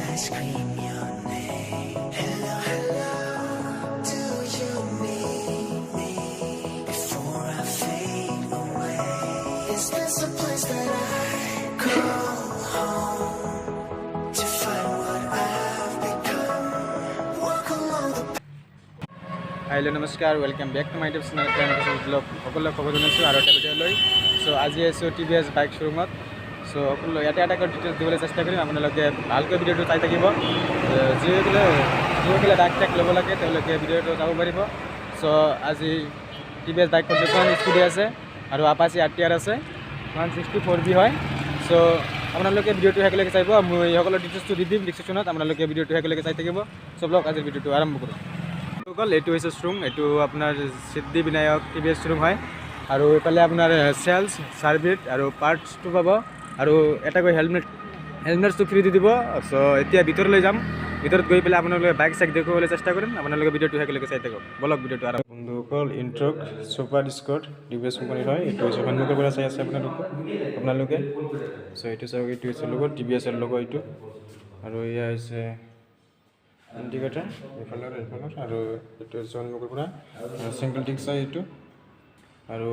I scream your name. Hello, hello, do you need me before I fade away? Is this a place that I call home to find what I've become? Walk along the hello नमस्कार welcome back to my YouTube channel blog সকলে খবৰ জনাইছোঁ আৰু এটা video' লৈ so আজি আছোঁ TVS bike শ্ব'ৰুমত so সকলো ইয়াতে এটা ডিটেইলছ দিবলৈ চেষ্টা কৰিম আপোনালোকে ভালকৈ ভিডিঅ'টো চাই থাকিব যিসকলে বাইক টেক ল'ব লাগে তেওঁলোকে ভিডিঅ'টো চাব পাৰিব সো আজি টিভিএছ বাইক দুখন স্কুটি আছে আৰু আপাচি আৰটিআৰ আছে 164B হয় সো আপোনালোকে ভিডিঅ'টো শেষলৈকে চাব মই সকলো ডিটেইলছটো দি দিম ডিছক্ৰিপশ্যনত আপোনালোকে ভিডিঅ'টো শেষলৈকে চাই থাকিব সো ব্লগ আজিৰ ভিডিঅ'টো আৰম্ভ কৰোঁ এইটো হৈছে শ্ব'ৰুম এইটো আপোনাৰ সিদ্ধি বিনায়ক টিভিএছ শ্ব'ৰুম হয় আৰু এইফালে আপোনাৰ চেলছ ছাৰ্ভিচ আৰু পাৰ্টছটো পাব আৰু এটাকৈ হেলমেটটো ফ্ৰী দি দিব চ' এতিয়া ভিতৰলৈ যাম ভিতৰত গৈ পেলাই আপোনালোকে বাইক চাইক দেখুৱাবলৈ চেষ্টা কৰিম আপোনালোকে ভিডিঅ'টো শেষলৈকে চাই থাকক বলক ভিডিঅ'টো আৰম্ভ বন্ধুসকল ইণ্ট্ৰক ছুপাৰ স্কট টিভিএছ কোম্পানীৰ হয় এইটো হৈছে সন্মুখৰ পৰা চাই আছে আপোনালোকে চ' এইটো চাওক এইটো হৈছে লগত টিভিএছৰ লগত এইটো আৰু এয়া হৈছে ইণ্ডিকেটাৰ এইফালৰ আৰু এইটো হৈছে সন্মুখৰ পৰা চিংগল টিক্স হয় এইটো আৰু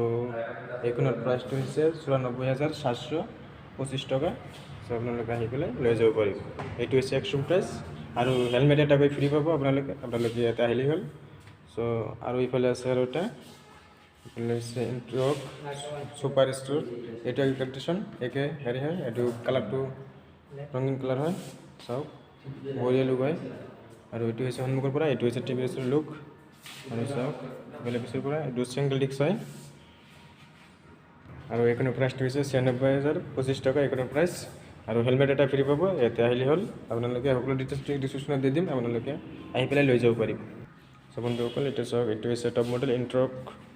এইখনৰ প্ৰাইচটো হৈছে 94,725 টকা চ' আপোনালোকে আহি পেলাই লৈ যাব পাৰিব এইটো হৈছে এক্সট্ৰিম প্ৰাইচ আৰু হেলমেট এটা গৈ ফ্ৰী পাব আপোনালোকে ইয়াতে আহিলেই হ'ল চ' আৰু এইফালে আছে আৰু এটা এইফালে হৈছে ইণ্ট্ৰক ছুপাৰ ষ্ট'ৰ এইটো কণ্ডিশ্যন একে হেৰি হয় এইটো কালাৰটো ৰঙীন কালাৰ হয় চাওক বঢ়িয়া লুক হয় আৰু এইটো হৈছে সন্মুখৰ পৰা এইটো হৈছে টিভিএছৰ লুক আৰু চাওক বেলেগ পিছৰ পৰা এইটো চিংগল ডিস্ক হয় আৰু এইখনৰ প্ৰাইচটো হৈছে 96,025 টকা এইখনৰ প্ৰাইচ আৰু হেলমেট এটা ফ্ৰী পাব ইয়াতে আহিলে হ'ল আপোনালোকে সকলো ডিটেইলছ ডিছক্ৰিপশ্যনত দি দিম আপোনালোকে আহি পেলাই লৈ যাব পাৰিব চ' বন্ধুসকল এইটো চাওক এইটো হৈছে টপ মডেল ইণ্ট্ৰক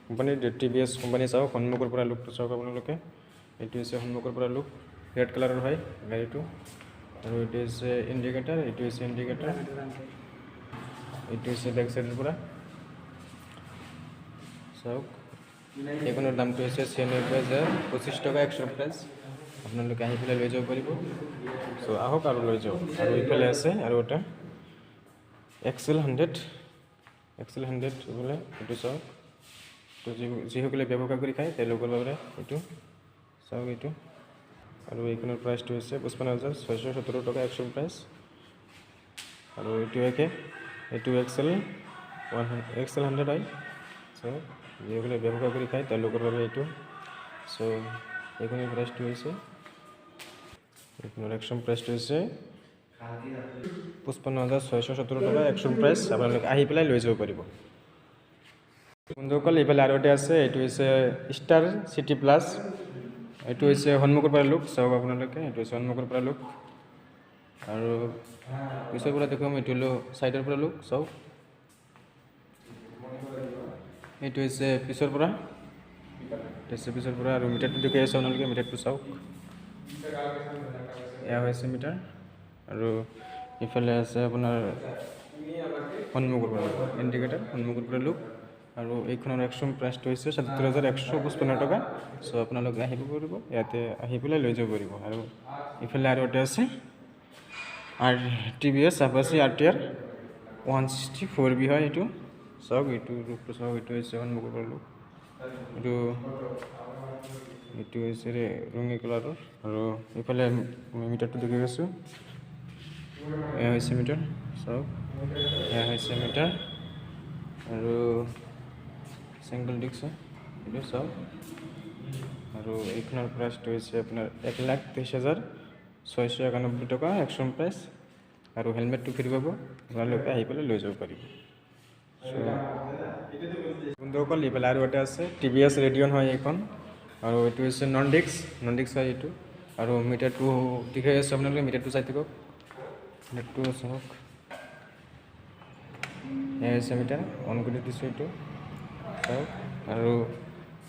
কোম্পানী টিভিএছ কোম্পানী চাওক সন্মুখৰ পৰা লুকটো চাওক আপোনালোকে এইটো হৈছে সন্মুখৰ পৰা লুক ৰেড কালাৰৰ হয় গাড়ীটো আৰু এইটো হৈছে ইণ্ডিকেটাৰ এইটো হৈছে ইণ্ডিকেটাৰ এইটো হৈছে বেক সাইডৰ পৰা চাওক এইখনৰ দামটো হৈছে 96,025 টকা এক্সট্ৰা প্ৰাইচ আপোনালোকে আহি পেলাই লৈ যাব পাৰিব চ' আহক আৰু লৈ যাওক আৰু এইফালে আছে আৰু এটা এক্সেল 100 বোলে এইটো চাওক তো যিসকলে ব্যৱহাৰ কৰি খায় তেওঁলোকৰ বাবে এইটো চাওক এইটো আৰু এইখনৰ প্ৰাইচটো হৈছে 55,617 টকা এক্সট্ৰা প্ৰাইচ আৰু এইটো এক্সেল 100 হয় চ' যিসকলে ব্যৱহাৰ কৰি খায় তেওঁলোকৰ বাবে এইটো চ' এইখনৰ প্ৰাইচটো হৈছে এইখনৰ এক্সট্ৰা প্ৰাইচটো হৈছে 55,617 টকা এক্সট্ৰা প্ৰাইচ আপোনালোকে আহি পেলাই লৈ যাব পাৰিব বন্ধুসকল এইফালে আৰু এটা আছে এইটো হৈছে ষ্টাৰ চিটি প্লাছ এইটো হৈছে সন্মুখৰ পৰা লুক চাওক আপোনালোকে এইটো হৈছে সন্মুখৰ পৰা লুক আৰু পিছৰ পৰা দেখুৱাম এইটো হ'ল ছাইডৰ পৰা লুক চাওক এইটো হৈছে পিছৰ পৰা আৰু মিটাৰটো দেখুৱাই আছে আপোনালোকে মিটাৰটো চাওক এয়া হৈছে মিটাৰ আৰু ইফালে আছে আপোনাৰ সন্মুখৰ পৰা ইণ্ডিকেটাৰ সন্মুখৰ পৰা লুক আৰু এইখনৰ এক্সট্ৰা প্ৰাইচটো হৈছে 77,155 টকা চ' আপোনালোকে আহিব পাৰিব ইয়াতে আহি পেলাই লৈ যাব পাৰিব আৰু ইফালে আৰু এটা আছে আৰু টিভিএছ আপাচি আৰটিআৰ 164B হয় এইটো চাওক এইটো লুকটো চাওক এইটো হৈছে সন্মুখৰ পৰা লুক এইটো হৈছে ৰঙী কালাৰৰ আৰু এইফালে মিটাৰটো দেখি আছোঁ এয়া হৈছে মিটাৰ চাওক এয়া হৈছে মিটাৰ আৰু চিংগল ডিস্ক হয় এইটো চাওক আৰু এইখনৰ প্ৰাইচটো হৈছে আপোনাৰ 1,23,691 টকা এক্সট্ৰা প্ৰাইচ আৰু হেলমেটটো ফ্ৰী পাব আপোনালোকে আহি পেলাই লৈ যাব পাৰিব বন্ধুসকল এইফালে আৰু এটা আছে টিভিএছ ৰেডিয়ন হয় এইখন আৰু এইটো হৈছে নন ডিস্ক হয় এইটো আৰু মিটাৰটো দেখাই আছে আপোনালোকে মিটাৰটো চাই থাকক মিটাৰটো চাওক এয়া হৈছে মিটাৰ অন কৰি দিছোঁ এইটো চাওক আৰু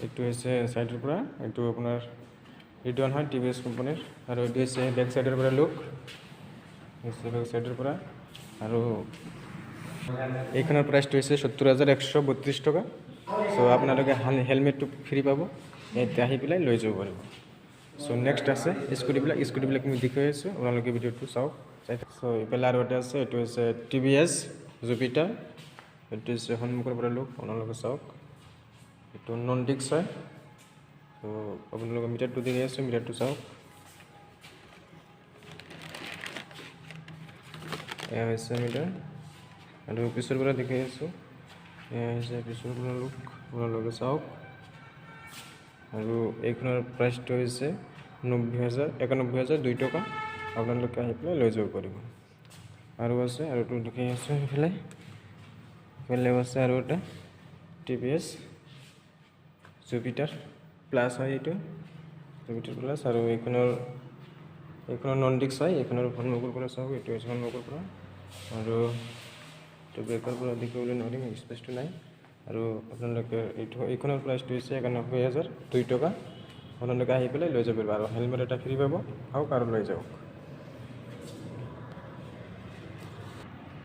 এইটো হৈছে ছাইডৰ পৰা এইটো আপোনাৰ ৰেডিয়ন হয় টিভিএছ কোম্পানীৰ আৰু এইটো হৈছে বেক ছাইডৰ পৰা লুক হৈছে বেক ছাইডৰ পৰা আৰু এইখনৰ প্ৰাইচটো হৈছে 70,132 টকা চ' আপোনালোকে হেলমেটটো ফ্ৰী পাব ইয়াতে আহি পেলাই লৈ যাব পাৰিব চ' নেক্সট আছে স্কুটিবিলাক মই দেখুৱাই আছোঁ আপোনালোকে ভিডিঅ'টো চাওক সো ইফালে আৰু এটা আছে, এইটো হৈছে TVS জুপিটাৰ। এইটো হৈছে সন্মুখৰ পৰা লুক, আপোনালোকে চাওক। এইটো নন ডিস্ক হয়। তো আপোনালোকে মিটাৰটো দেখি আছে, মিটাৰটো চাওক। এয়া হৈছে মিটাৰ, আৰু পিছৰ পৰা দেখি আছোঁ। এয়া হৈছে পিছৰ পৰা লুক, আপোনালোকে চাওক। আৰু এইখনৰ প্ৰাইচটো হৈছে 91,002 টকা। আপোনালোকে আহি পেলাই লৈ যাব পাৰিব। আৰু আছে, আৰু এইটো দেখি আছোঁ সেইফালে আছে আৰু এটা TVS জুপিটাৰ প্লাছ হয়। এইটো জুপিটাৰ প্লাছ, আৰু এইখনৰ নন ডিস্ক হয়। এইখনৰ সন্মুখৰ পৰা চাওক, এইটো হৈছে সন্মুখৰ পৰা, আৰু এইটো বেকৰ পৰা দেখিবলৈ নোৱাৰিম, স্পেচটো নাই। আৰু আপোনালোকে এইখনৰ প্ৰাইচটো হৈছে 91,002 টকা। আপোনালোকে আহি পেলাই লৈ যাব পাৰিব, আৰু হেলমেট এটা ফ্ৰী পাব। আহক আৰু লৈ যাওক।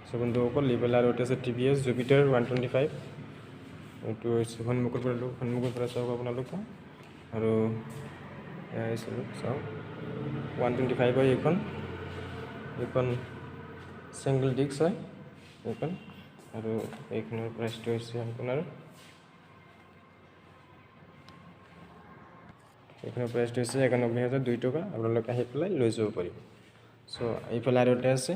সো বন্ধুসকল, এইফালে আৰু এটা আছে TVS জুপিটাৰ 125। এইটো হৈছে সন্মুখৰ পৰা লুক, সন্মুখৰ পৰা চাওক আপোনালোকে। আৰু এয়া হৈছে লুক, চাওক 125 হয়। এইখন ছিংগল ডিস্ক হয় এইখন। আৰু এইখনৰ প্ৰাইচটো হৈছে আপোনাৰ, এইখনৰ প্ৰাইচটো হৈছে 91,002 টকা। আপোনালোকে আহি পেলাই লৈ যাব পাৰিব। সো এইফালে আৰু এটা আছে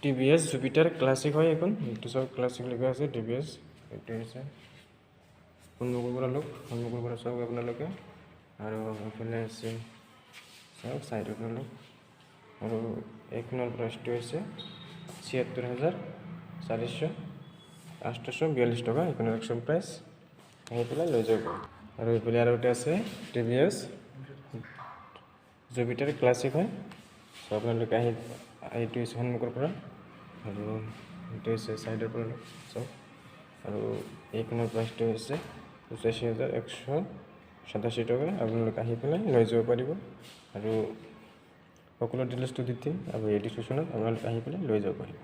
TVS জুপিটাৰ ক্লাছিক হয় এইখন। এইটো চাওক, ক্লাছিক লিখা আছে TVS। এইটো হৈছে সন্মুখৰ পৰা লুক, সন্মুখৰ পৰা চাওক আপোনালোকে। আৰু এইফালে আছে চাওক, চাইডৰ পৰা লুক। আৰু এইখনৰ প্ৰাইচটো হৈছে 76,442 টকা। এইখনৰ একচুৱেল প্ৰাইচ। আহি পেলাই লৈ যাব। আৰু এইফালে আৰু এটা আছে TVS জুপিটাৰ ক্লাছিক হয়। সো আপোনালোকে এইটো হৈছে সন্মুখৰ পৰা, আৰু এইটো হৈছে চাইডৰ পৰা চাওক। আৰু এইখনৰ প্ৰাইচটো হৈছে 85,187 টকা। আপোনালোকে আহি পেলাই লৈ যাব পাৰিব, আৰু সকলো ডিটেইলছটো দি দিম আৰু এই ডিছক্ৰিপশ্যনত। আপোনালোকে আহি পেলাই লৈ যাব পাৰিব।